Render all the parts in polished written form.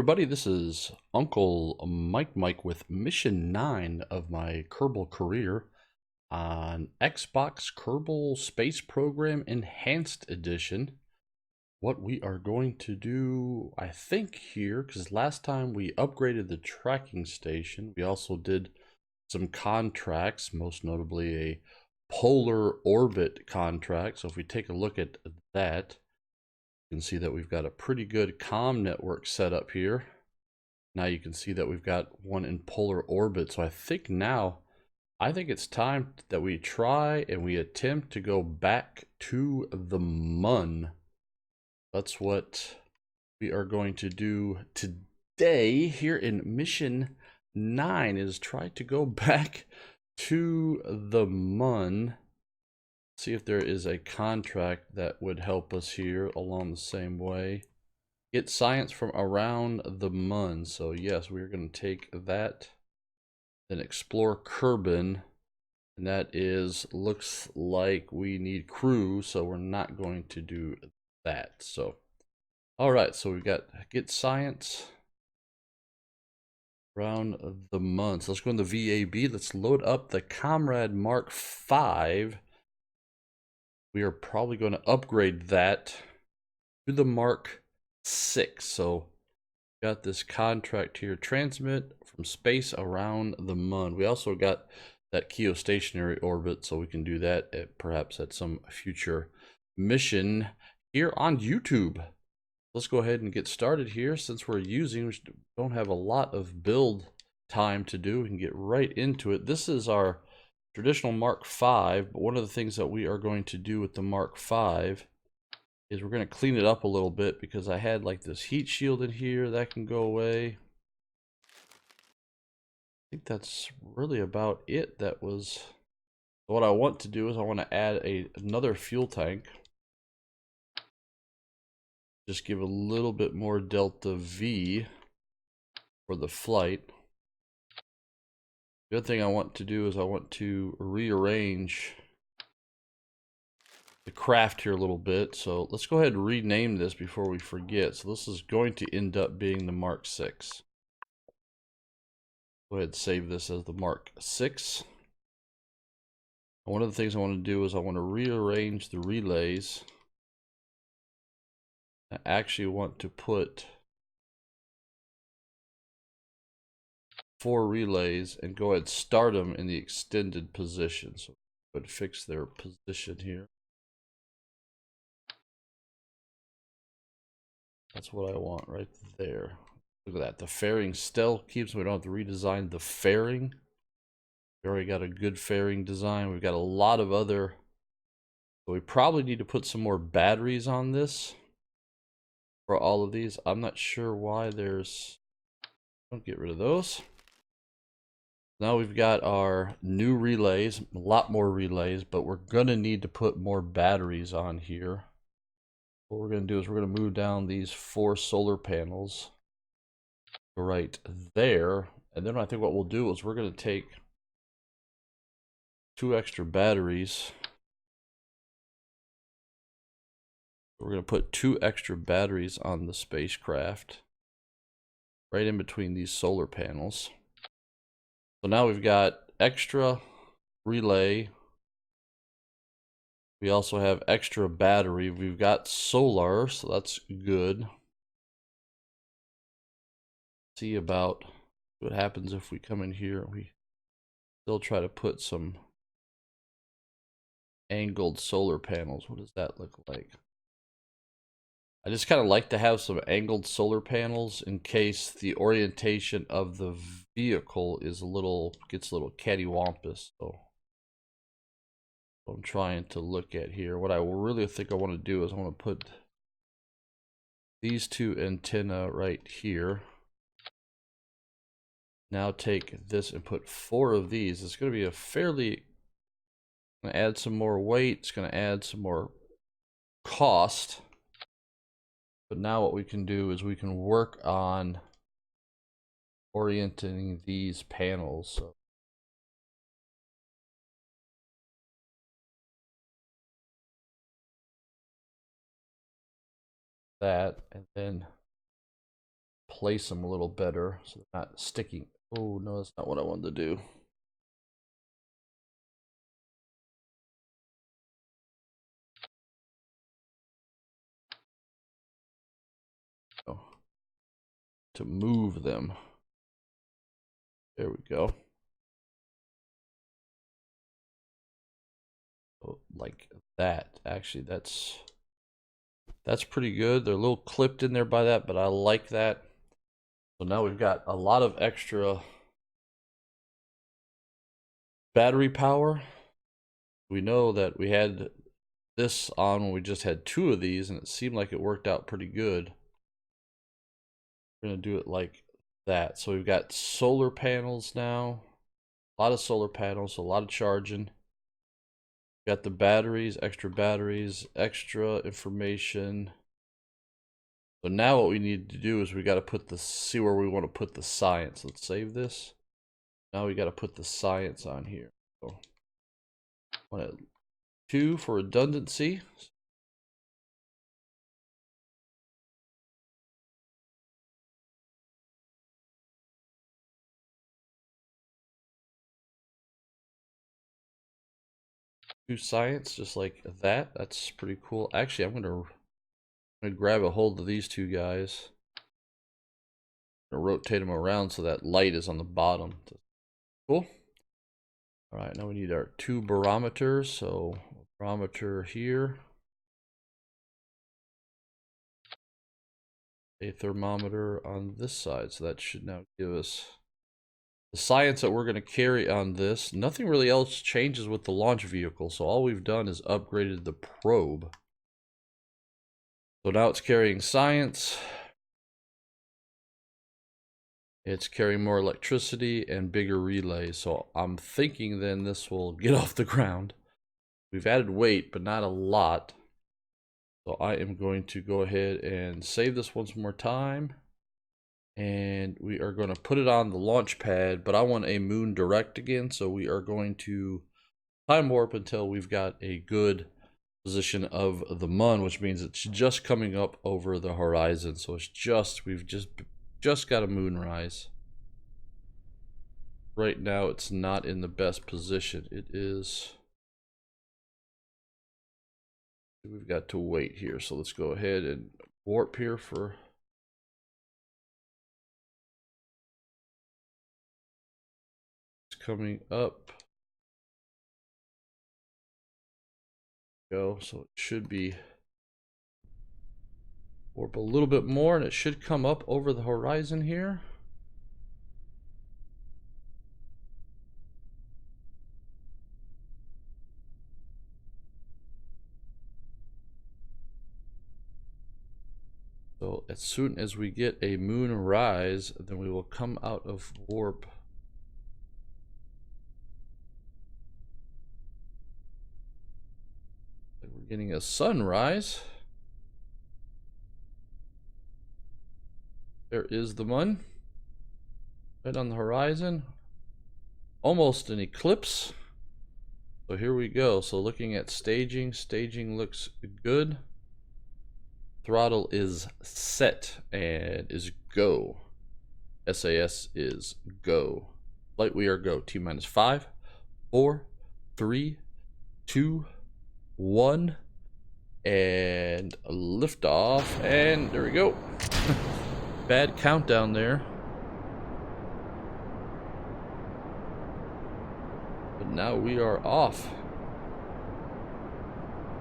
everybody, this is Uncle Mike with Mission 9 of my Kerbal Kareer on Xbox Kerbal Space Program Enhanced Edition. What we are going to do, I think here, because last time we upgraded the tracking station, we also did some contracts, most notably a polar orbit contract. So if we take a look at that, you can see that we've got a pretty good comm network set up here. Now you can see that we've got one in polar orbit. So I think it's time that we try and we attempt to go back to the MUN. That's what we are going to do today here in Mission 9, is try to go back to the MUN. See if there is a contract that would help us here along the same way. Get science from around the MUN. So yes, we're going to take that. Then explore Kerbin. And that looks like we need crew, so we're not going to do that. So, all right, so we've got get science around the MUN. So let's go in the VAB. Let's load up the Comrade Mark 5. We are probably going to upgrade that to the Mark 6. So got this contract here, transmit from space around the MUN. We also got that geostationary orbit, so we can do that perhaps at some future mission here on YouTube. Let's go ahead and get started here. Since we don't have a lot of build time to do, we can get right into it. This is our traditional Mark 5, but one of the things that we are going to do with the Mark 5 is we're going to clean it up a little bit, because I had like this heat shield in here that can go away. I think that's really about it. That was what I want to do. Is I want to add another fuel tank. Just give a little bit more delta V for the flight. The other thing I want to do is I want to rearrange the craft here a little bit. So let's go ahead and rename this before we forget. So this is going to end up being the Mark 6. Go ahead and save this as the Mark 6. And one of the things I want to do is I want to rearrange the relays. I actually want to put 4 relays and go ahead and start them in the extended position. So go ahead and fix their position here. That's what I want right there. Look at that. The fairing still keeps, we don't have to redesign the fairing. We already got a good fairing design. We've got a lot of other, so we probably need to put some more batteries on this for all of these. I'm not sure why there's, don't get rid of those. Now we've got our new relays, a lot more relays, but we're gonna need to put more batteries on here. What we're going to do is we're going to move down these 4 solar panels right there. And then I think what we'll do is we're going to take 2 extra batteries. We're going to put 2 extra batteries on the spacecraft right in between these solar panels. So now we've got extra relay. We also have extra battery. We've got solar, so that's good. See about what happens if we come in here and we still try to put some angled solar panels. What does that look like? I just kind of like to have some angled solar panels in case the orientation of the vehicle is gets a little cattywampus. So I'm trying to look at here. What I really think I want to do is I want to put these 2 antenna right here. Now take this and put 4 of these. It's going to be a fairly, going to add some more weight. It's going to add some more cost. But now what we can do is we can work on orienting these panels. So that, and then place them a little better so they're not sticking. Oh no, that's not what I wanted to do. Oh, to move them. There we go. Oh, like that. Actually, that's pretty good. They're a little clipped in there by that, but I like that. So now we've got a lot of extra battery power. We know that we had this on when we just had 2 of these, and it seemed like it worked out pretty good. We're gonna do it like that. So we've got solar panels now, a lot of solar panels, a lot of charging. Got the batteries, extra information. So now what we need to do is we got to put the, see where we want to put the science. Let's save this. Now we got to put the science on here. So I want 2 for redundancy. Science, just like that. That's pretty cool. Actually, I'm gonna grab a hold of these 2 guys. I'm gonna rotate them around so that light is on the bottom. Cool. All right, now we need our 2 barometers. So barometer here, a thermometer on this side. So that should now give us the science that we're going to carry on this. Nothing really else changes with the launch vehicle. So all we've done is upgraded the probe. So now it's carrying science. It's carrying more electricity and bigger relays. So I'm thinking then this will get off the ground. We've added weight, but not a lot. So I am going to go ahead and save this once more time. And we are going to put it on the launch pad, but I want a MUN direct again. So we are going to time warp until we've got a good position of the MUN, which means it's just coming up over the horizon. So it's just, we've just got a moonrise. Right now it's not in the best position. It is, we've got to wait here. So let's go ahead and warp here for, it's coming up. Go, so it should be warp a little bit more and it should come up over the horizon here. So as soon as we get a moon rise, then we will come out of warp. We're getting a sunrise. There is the MUN right on the horizon. Almost an eclipse. So here we go. So looking at staging, staging looks good. Throttle is set and is go. SAS is go. Flight we are go. T minus 5, 4, 3, 2, 1, and lift off. And there we go. Bad countdown there. But now we are off.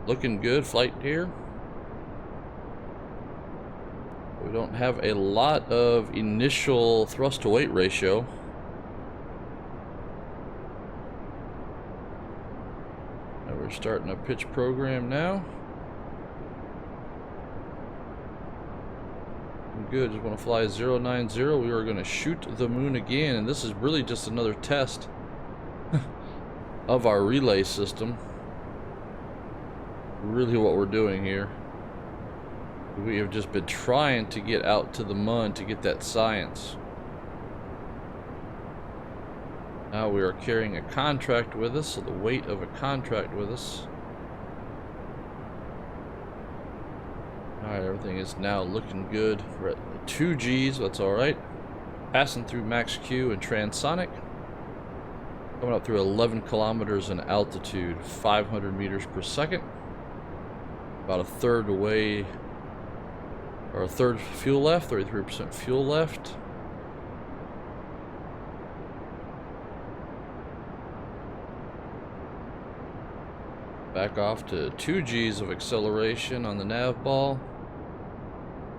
Looking good, flight here. We don't have a lot of initial thrust to weight ratio. Now we're starting a pitch program now. Good, just want to fly 090. We are going to shoot the moon again, and this is really just another test of our relay system. Really what we're doing here. We have just been trying to get out to the MUN to get that science. Now we are carrying a contract with us, so the weight of a contract with us. Alright, everything is now looking good. We're at 2 Gs, that's alright. Passing through max Q and transonic. Coming up through 11 kilometers in altitude, 500 meters per second. About a third away, or a third fuel left, 33% fuel left. Back off to 2 Gs of acceleration on the nav ball.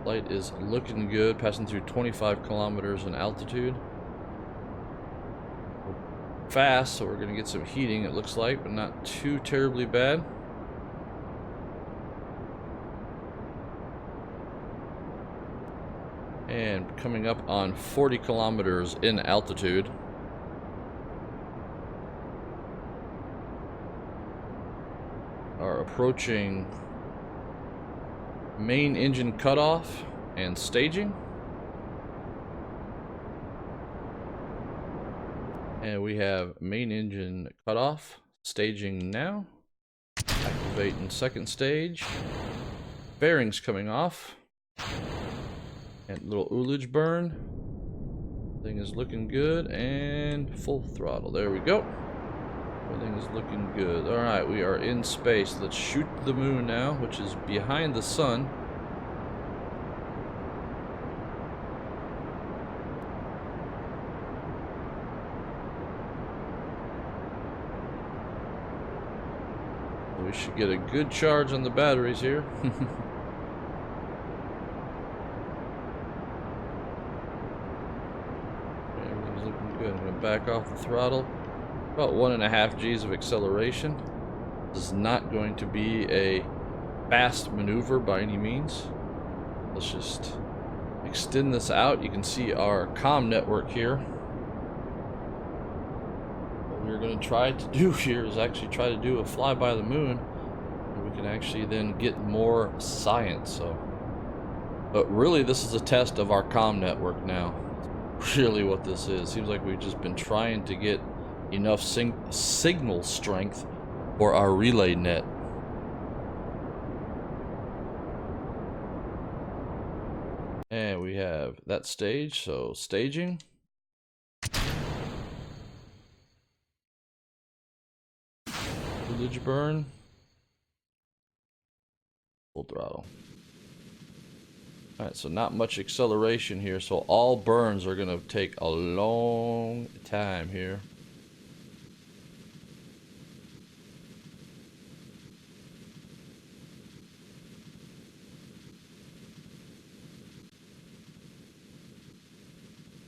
Flight is looking good, passing through 25 kilometers in altitude. Fast, so we're going to get some heating, it looks like, but not too terribly bad. And coming up on 40 kilometers in altitude. Are approaching main engine cutoff and staging. And we have main engine cutoff, staging now. Activating second stage. Bearings coming off. And little ullage burn. Thing is looking good, and full throttle. There we go. Everything is looking good. Alright, we are in space. Let's shoot the moon now, which is behind the sun. We should get a good charge on the batteries here. Everything's looking good. I'm going to back off the throttle. About 1.5 Gs of acceleration. This is not going to be a fast maneuver by any means. Let's just extend this out. You can see our comm network here. We're going to try to do here is actually try to do a fly by the moon, and we can actually then get more science. But really this is a test of our comm network now. It's really what this is. Seems like we've just been trying to get enough signal strength for our relay net. And we have that stage, so staging. Ullage burn. Full throttle. Alright, so not much acceleration here, so all burns are going to take a long time here.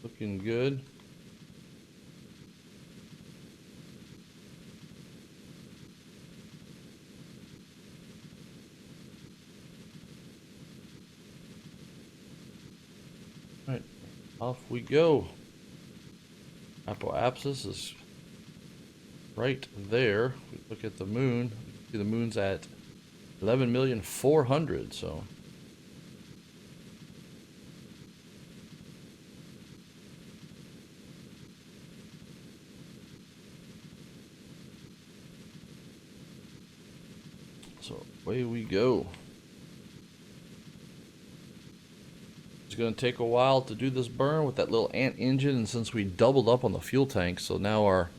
Looking good. Alright, off we go. Apoapsis is right there. We look at the moon. The moon's at 11,400,000, so. So away we go. It's going to take a while to do this burn with that little ant engine, and since we doubled up on the fuel tank, so now our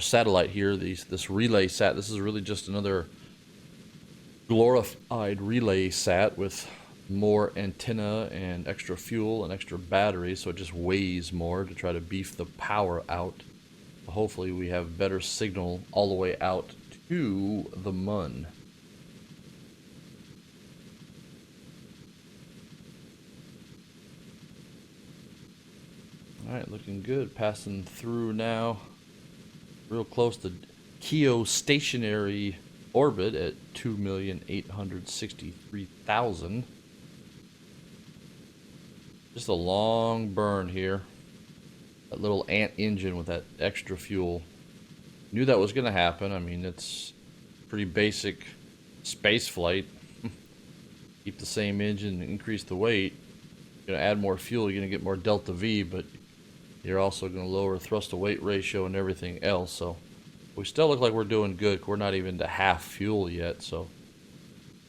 satellite here, this relay sat, this is really just another glorified relay sat with more antenna and extra fuel and extra battery, so it just weighs more to try to beef the power out. Hopefully we have better signal all the way out to the MUN. Alright, looking good. Passing through now, real close to geostationary orbit at 2,863,000. Just a long burn here. That little ant engine with that extra fuel. Knew that was going to happen. I mean, it's pretty basic space flight. Keep the same engine and increase the weight. You're going to add more fuel, you're going to get more delta V, but you're also going to lower thrust to weight ratio and everything else. So we still look like we're doing good. We're not even to half fuel yet, so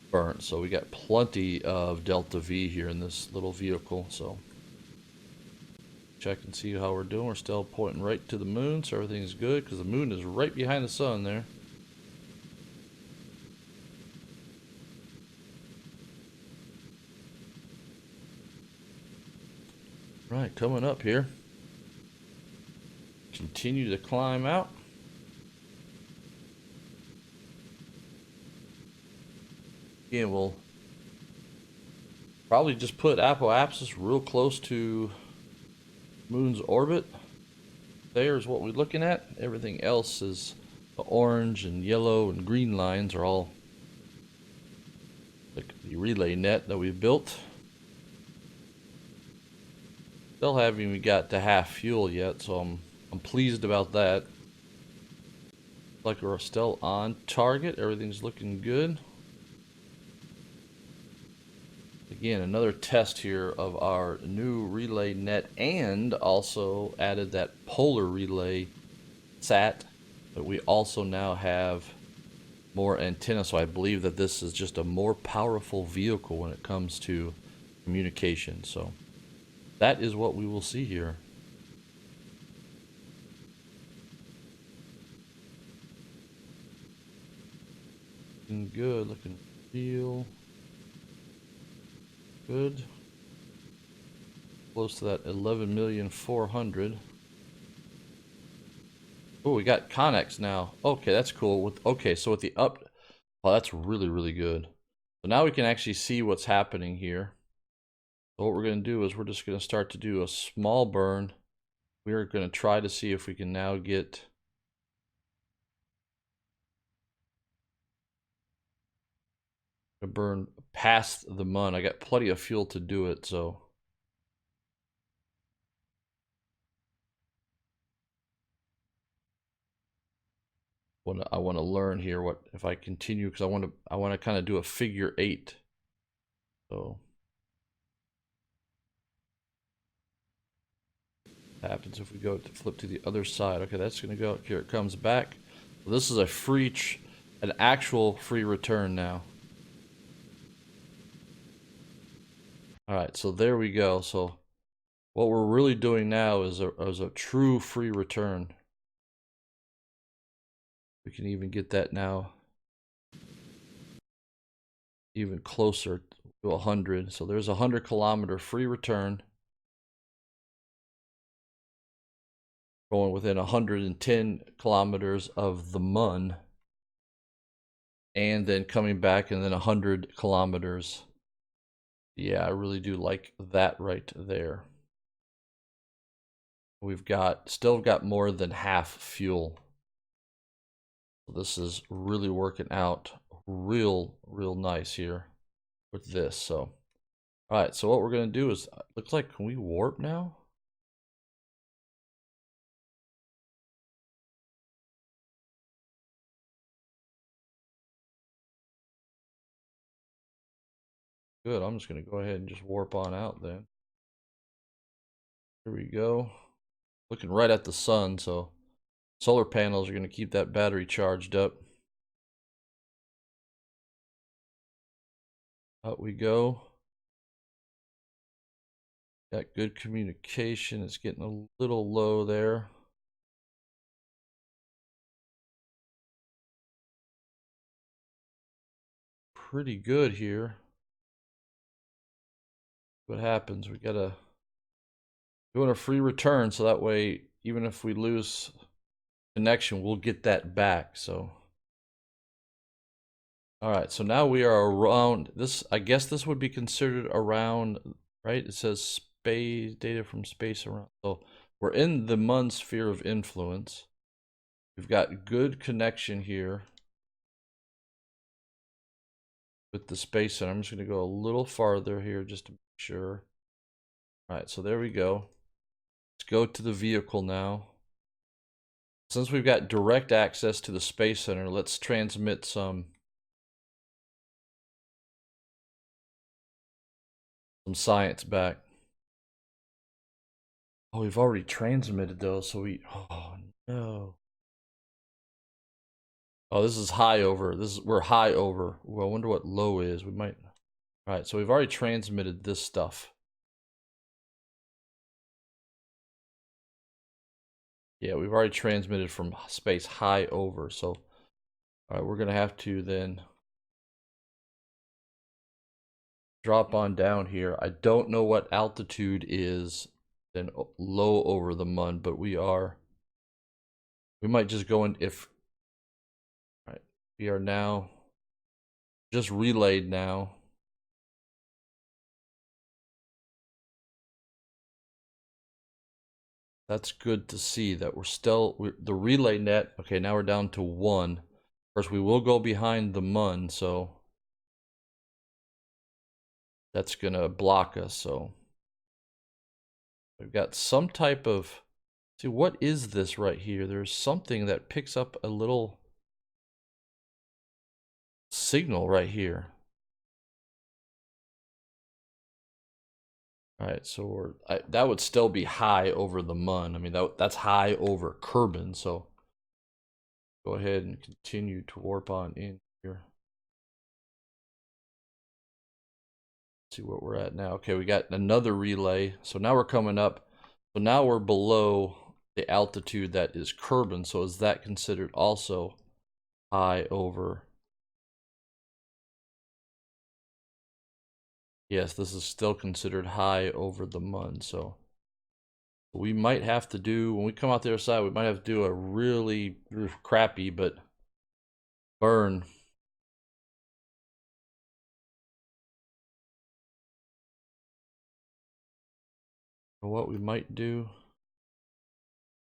burnt. So we got plenty of delta V here in this little vehicle. So check and see how we're doing. We're still pointing right to the moon, so everything's good because the moon is right behind the sun there. Right, coming up here. Continue to climb out. Again, we'll probably just put apoapsis real close to moon's orbit. There's what we're looking at. Everything else is the orange and yellow and green lines are all like the relay net that we've built. Still haven't even got to half fuel yet, so I'm pleased about that. Like we're still on target. Everything's looking good. Again, another test here of our new relay net, and also added that polar relay sat, but we also now have more antenna, so I believe that this is just a more powerful vehicle when it comes to communication. So that is what we will see here. Looking good, looking real good. Close to that 11,400,000. Oh, we got Connex now. Okay, that's cool. Okay, so with the up, oh, that's really, really good. So now we can actually see what's happening here. So what we're going to do is we're just going to start to do a small burn. We are going to try to see if we can now get a burn past the MUN. I got plenty of fuel to do it, so. I want to learn here what if I continue, because I want to kind of do a figure 8. So what happens if we go to flip to the other side? Okay, that's going to go here. It comes back. Well, this is a an actual free return now. All right, so there we go. So what we're really doing now is a true free return. We can even get that now even closer to 100. So there's a 100-kilometer free return going within 110 kilometers of the MUN, and then coming back and then 100 kilometers. Yeah, I really do like that right there. We've still got more than half fuel. This is really working out real nice here with this. So, all right, so what we're going to do is, looks like, can we warp now? Good, I'm just going to go ahead and just warp on out then. Here we go. Looking right at the sun, so solar panels are going to keep that battery charged up. Out we go. Got good communication. It's getting a little low there. Pretty good here. What happens? We gotta doing a free return, so that way even if we lose connection, we'll get that back. So all right, so now we are around this. I guess this would be considered around, right? It says space data from space around. So we're in the MUN sphere of influence. We've got good connection here with the space center. I'm just going to go a little farther here just to make sure. All right, so there we go. Let's go to the vehicle now. Since we've got direct access to the space center, let's transmit some science back. Oh, we've already transmitted those, so oh no. Oh, this is high over. We're high over. Well, I wonder what low is. We might. All right, so we've already transmitted this stuff. Yeah, we've already transmitted from space high over, so all right, we're gonna have to then drop on down here. I don't know what altitude is then low over the MUN, but we might just go in if, all right, we are now just relayed now. That's good to see that the relay net. Okay, now we're down to 1. Of course, we will go behind the MUN, so that's gonna block us. So we've got some type of, see, what is this right here? There's something that picks up a little signal right here. All right, so that would still be high over the MUN. I mean, that's high over Kerbal, so go ahead and continue to warp on in here. See what we're at now. Okay, we got another relay. So now we're coming up. So now we're below the altitude that is Kerbal. So is that considered also high over? Yes, this is still considered high over the MUN. So we might have to do, when we come out the other side, we might have to do a really crappy but burn. What we might do,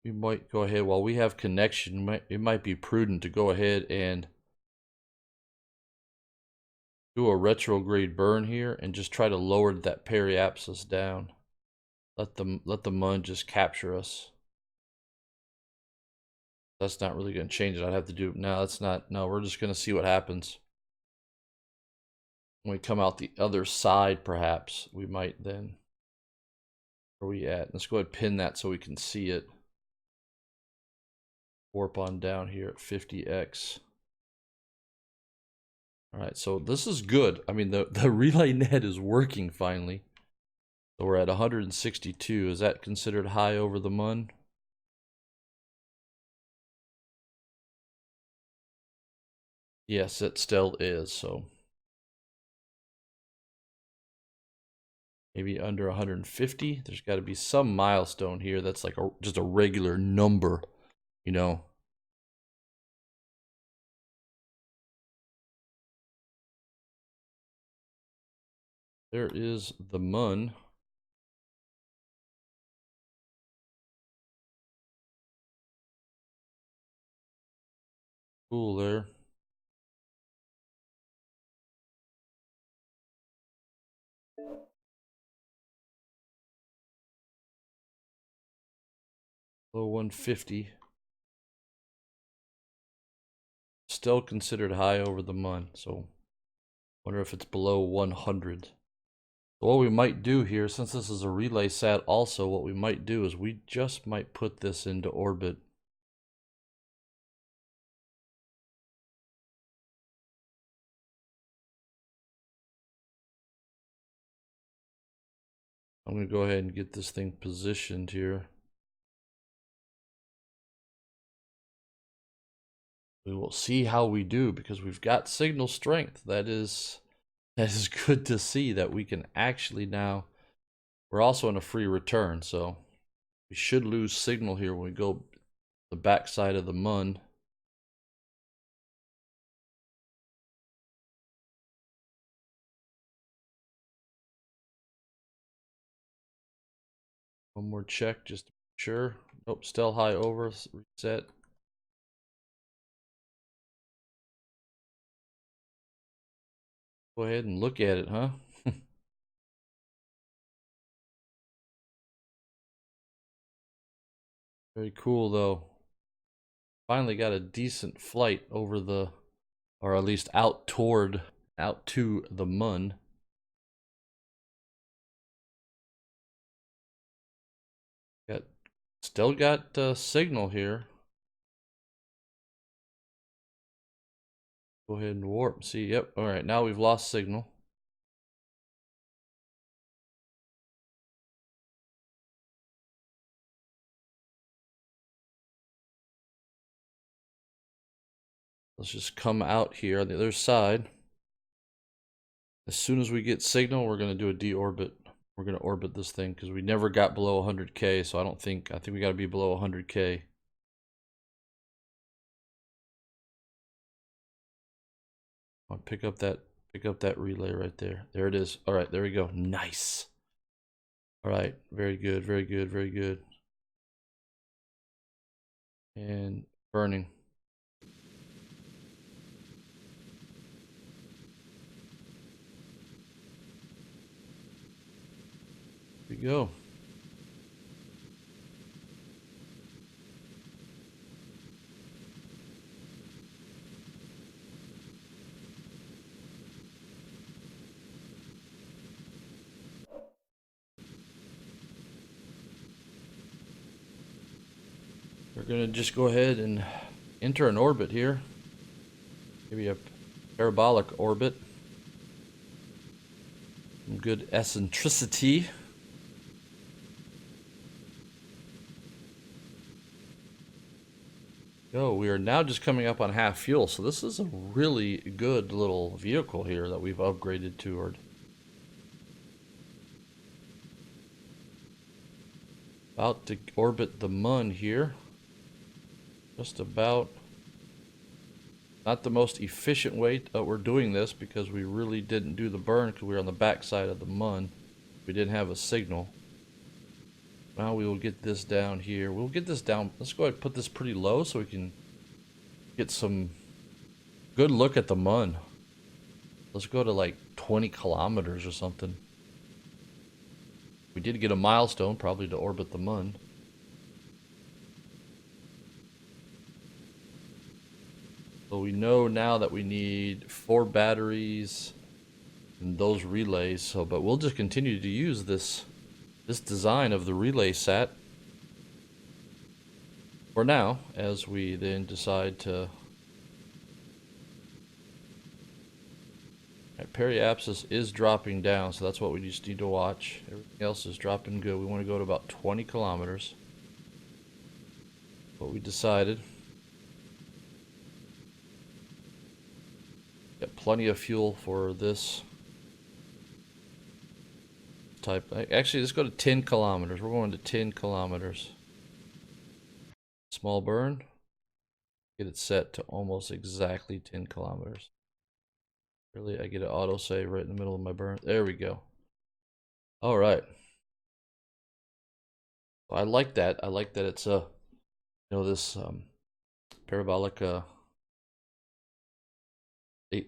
we might go ahead while we have connection. It might be prudent to go ahead and do a retrograde burn here and just try to lower that periapsis down. Let the MUN just capture us. That's not really going to change it. I'd have to do, no, that's not, no, we're just going to see what happens. When we come out the other side, perhaps, we might then, where are we at? Let's go ahead and pin that so we can see it. Warp on down here at 50x. All right, so this is good. I mean, the relay net is working finally. So we're at 162. Is that considered high over the MUN? Yes, it still is. So maybe under 150. There's got to be some milestone here that's like just a regular number, you know. There is the MUN. Cool there. Low 150. Still considered high over the MUN. So wonder if it's below 100. So what we might do here, since this is a relay sat also, what we might do is we just might put this into orbit. I'm going to go ahead and get this thing positioned here. We will see how we do because we've got signal strength. That is good to see that we can actually now, we're also in a free return, so we should lose signal here when we go the back side of the MUN. One more check just to be sure. Nope, still high over. Reset. Go ahead and look at it, huh? Very cool though. Finally got a decent flight over the, or at least out to the MUN. Still got signal here. Go ahead and warp. See, yep. All right, now we've lost signal. Let's just come out here on the other side. As soon as we get signal, we're going to do a deorbit. We're going to orbit this thing because we never got below 100K, so I think we got to be below 100K. I'll pick up that relay right there. There it is. All right, there we go. Nice. All right, very good, very good, very good. And burning. Here we go. We're gonna just go ahead and enter an orbit here. Maybe a parabolic orbit. Some good eccentricity. Go. We are now just coming up on half fuel, so this is a really good little vehicle here that we've upgraded toward. About to orbit the MUN here. Just about. Not the most efficient way we're doing this because we really didn't do the burn because we were on the back side of the MUN. We didn't have a signal. Now we will get this down here. We'll get this down. Let's go ahead and put this pretty low so we can get some good look at the MUN. Let's go to like 20 kilometers or something. We did get a milestone probably to orbit the MUN. So we know now that we need 4 batteries and those relays. So, but we'll just continue to use this design of the relay set for now, as we then decide to. Right, periapsis is dropping down, so that's what we just need to watch. Everything else is dropping good. We want to go to about 20 kilometers. What we decided. Got plenty of fuel for this type. Actually, let's go to 10 kilometers. We're going to 10 kilometers. Small burn. Get it set to almost exactly 10 kilometers. Really, I get an autosave right in the middle of my burn. There we go. All right. I like that. I like that it's this parabolic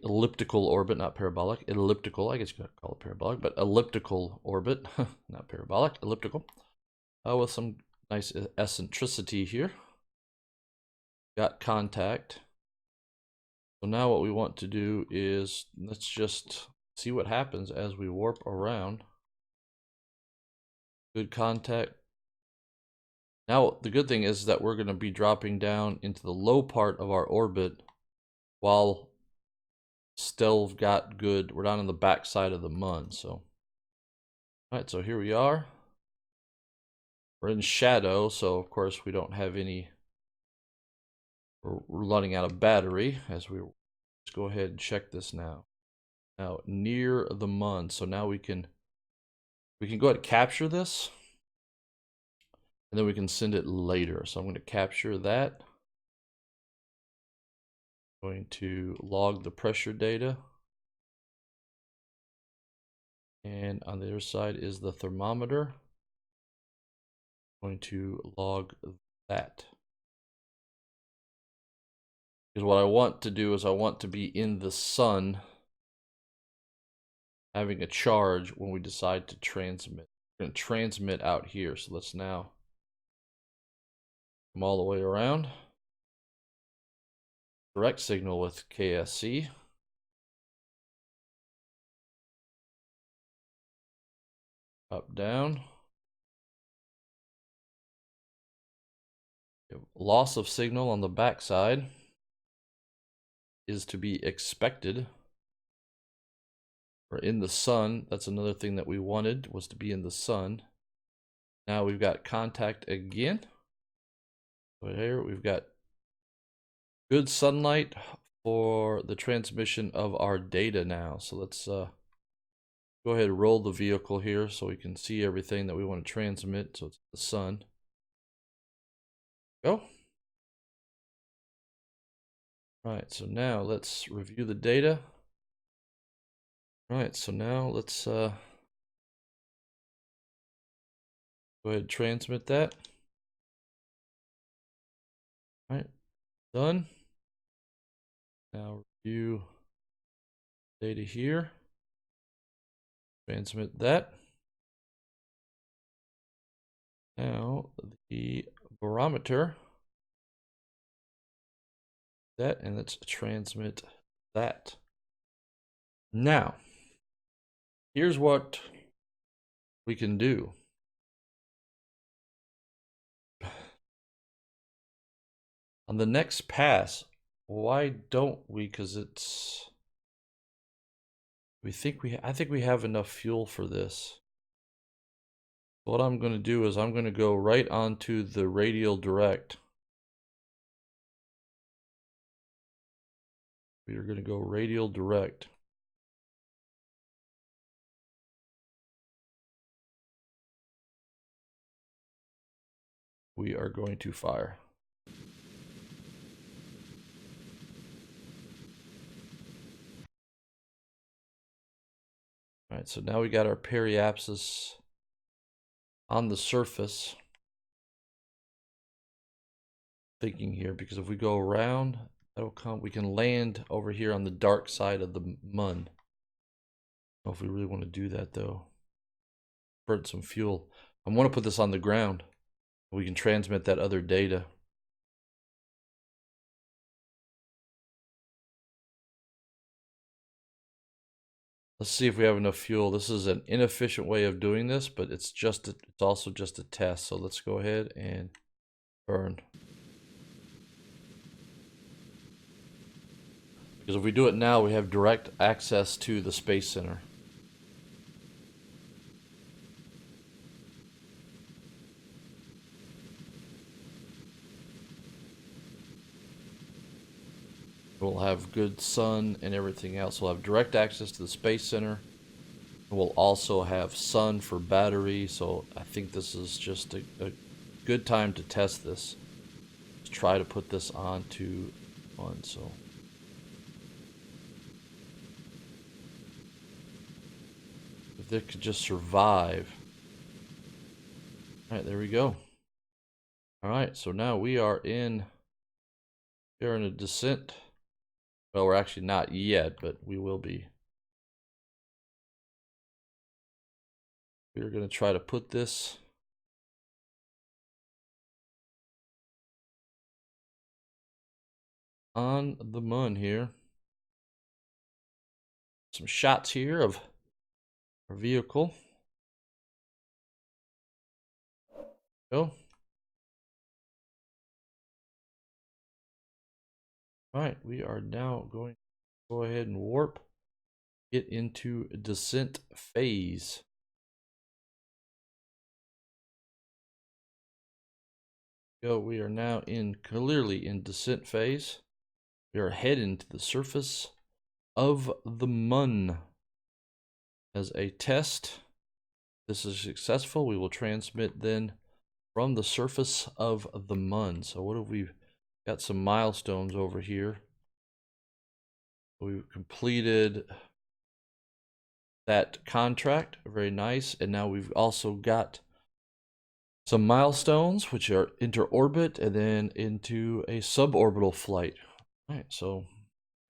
elliptical orbit, not parabolic, elliptical. I guess you could call it parabolic, but elliptical orbit, not parabolic, elliptical. With some nice eccentricity here. Got contact. So now what we want to do is let's just see what happens as we warp around. Good contact. Now the good thing is that we're going to be dropping down into the low part of our orbit while still got good. We're down on the back side of the MUN. So, all right, so here we are. We're in shadow, so of course we don't have any. We're running out of battery as we. Let's go ahead and check this now. Now near the MUN, so now we can go ahead and capture this, and then we can send it later. So I'm going to capture that. I'm going to log the pressure data, and on the other side is the thermometer. I'm going to log that. Because what I want to do is I want to be in the sun having a charge when we decide to transmit. We're going to transmit out here. So let's now come all the way around. Direct signal with KSC. Up, down. Loss of signal on the backside is to be expected. We're in the sun. That's another thing that we wanted, was to be in the sun. Now we've got contact again. So here we've got good sunlight, for the transmission of our data now. So let's go ahead and roll the vehicle here so we can see everything that we want to transmit. So it's the sun. Go. All right, so now let's review the data. All right, so now let's go ahead and transmit that. All right, done. Now review data here. Transmit that. Now the barometer. That, and let's transmit that. Now, here's what we can do. On the next pass, why don't we? Because it's, I think we have enough fuel for this. What I'm going to do is I'm going to go right onto the radial direct. We are going to go radial direct. We are going to fire. All right, so now we got our periapsis on the surface. Thinking here, because if we go around, that'll come, we can land over here on the dark side of the MUN. I don't know if we really want to do that though. Burn some fuel. I want to put this on the ground. We can transmit that other data. Let's see if we have enough fuel. This is an inefficient way of doing this, but it's also just a test. So let's go ahead and burn. Because if we do it now, we have direct access to the Space Center. We'll have good sun and everything else. We'll have direct access to the Space Center. We'll also have sun for battery. So I think this is just a good time to test this. Let's try to put this onto one. So if it could just survive. All right, there we go. All right, so now we are in a descent. Well, we're actually not yet, but we will be. We're going to try to put this on the MUN here. Some shots here of our vehicle. Go. All right, we are now going to go ahead and warp, get into descent phase. Go, we are now clearly in descent phase. We are heading to the surface of the MUN. As a test, this is successful. We will transmit then from the surface of the MUN. So what have we got? Some milestones over here. We've completed that contract, very nice. And now we've also got some milestones, which are enter orbit and then into a suborbital flight. All right, so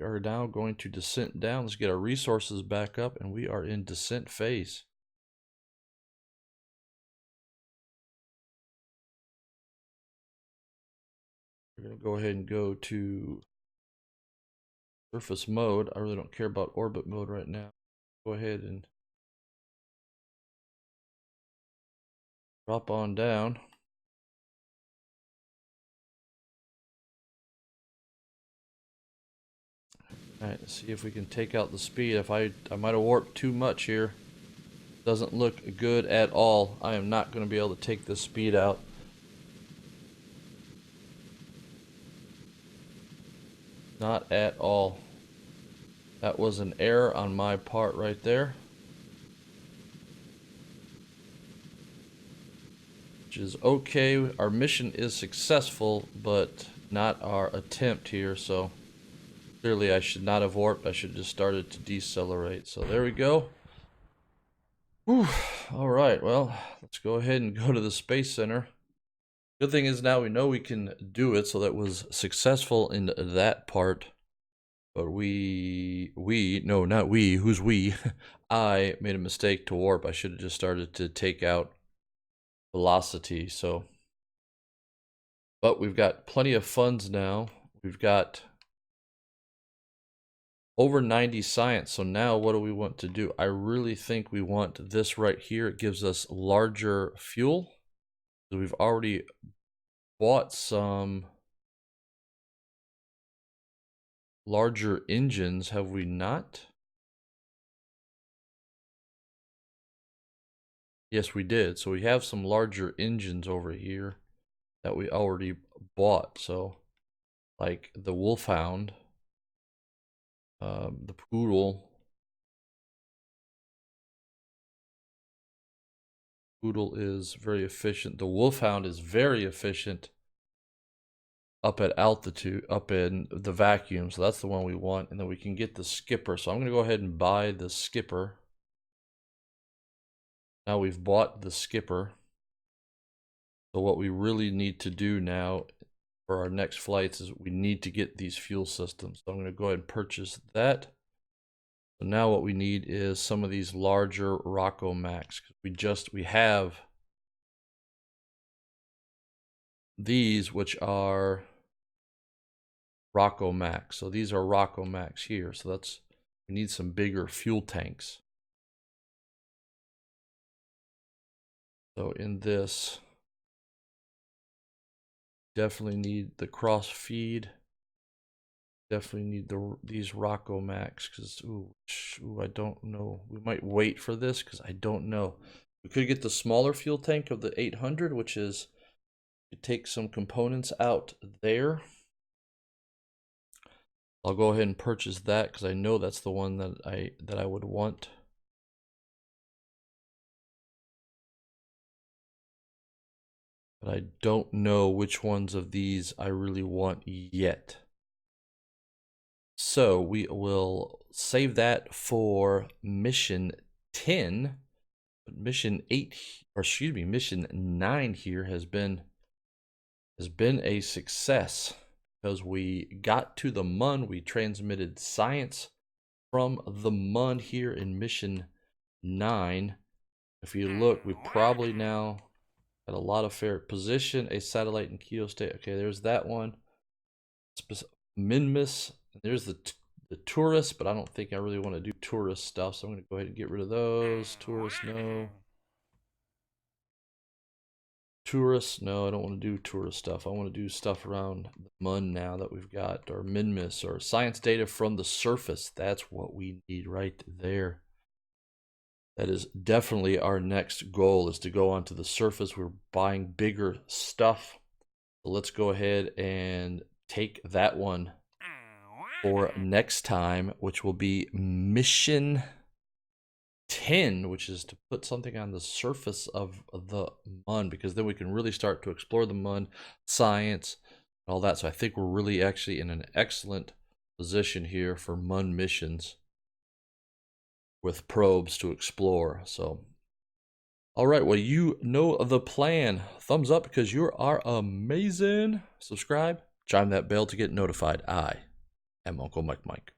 we are now going to descent down. Let's get our resources back up, and we are in descent phase. We're going to go ahead and go to surface mode. I really don't care about orbit mode right now. Go ahead and drop on down. All right, let's see if we can take out the speed. If I might have warped too much here. Doesn't look good at all. I am not going to be able to take this speed out. Not at all. That was an error on my part right there. Which is okay. Our mission is successful, but not our attempt here, so clearly I should not have warped. I should have just started to decelerate. So there we go. Whew. All right, well, let's go ahead and go to the Space Center. Good thing is now we know we can do it, so that was successful in that part. But no, not we, who's we? I made a mistake to warp. I should have just started to take out velocity, so. But we've got plenty of funds now. We've got over 90 science, so now what do we want to do? I really think we want this right here. It gives us larger fuel. So we've already bought some larger engines, have we not? Yes, we did. So we have some larger engines over here that we already bought. So like the Wolfhound, the Poodle is very efficient. The Wolfhound is very efficient up at altitude, up in the vacuum. So that's the one we want. And then we can get the Skipper. So I'm going to go ahead and buy the Skipper. Now we've bought the Skipper. So what we really need to do now for our next flights is we need to get these fuel systems. So I'm going to go ahead and purchase that. So now what we need is some of these larger Rocco Max. We have these, which are Rocco Max. So these are Rocco Max here. So we need some bigger fuel tanks. So in this, definitely need the cross feed. Definitely need these Rocco Max, because I don't know. We might wait for this because I don't know. We could get the smaller fuel tank of the 800, which is to take some components out there. I'll go ahead and purchase that because I know that's the one that I would want. But I don't know which ones of these I really want yet. So we will save that for mission 10. But mission 9 here has been a success because we got to the MUN. We transmitted science from the MUN here in mission 9. If you look, we probably now got a lot of fair position, a satellite in Keo State. Okay, there's that one. Minmus. There's the tourists, but I don't think I really want to do tourist stuff, so I'm going to go ahead and get rid of those. Tourists, no. Tourists, no, I don't want to do tourist stuff. I want to do stuff around the MUN now that we've got, or Minmus, or science data from the surface. That's what we need right there. That is definitely our next goal, is to go onto the surface. We're buying bigger stuff. So let's go ahead and take that one for next time, which will be mission 10, which is to put something on the surface of the MUN, because then we can really start to explore the MUN, science, and all that. So I think we're really actually in an excellent position here for MUN missions with probes to explore. So, all right, well, you know the plan. Thumbs up because you are amazing. Subscribe, chime that bell to get notified. I am Uncle Mike.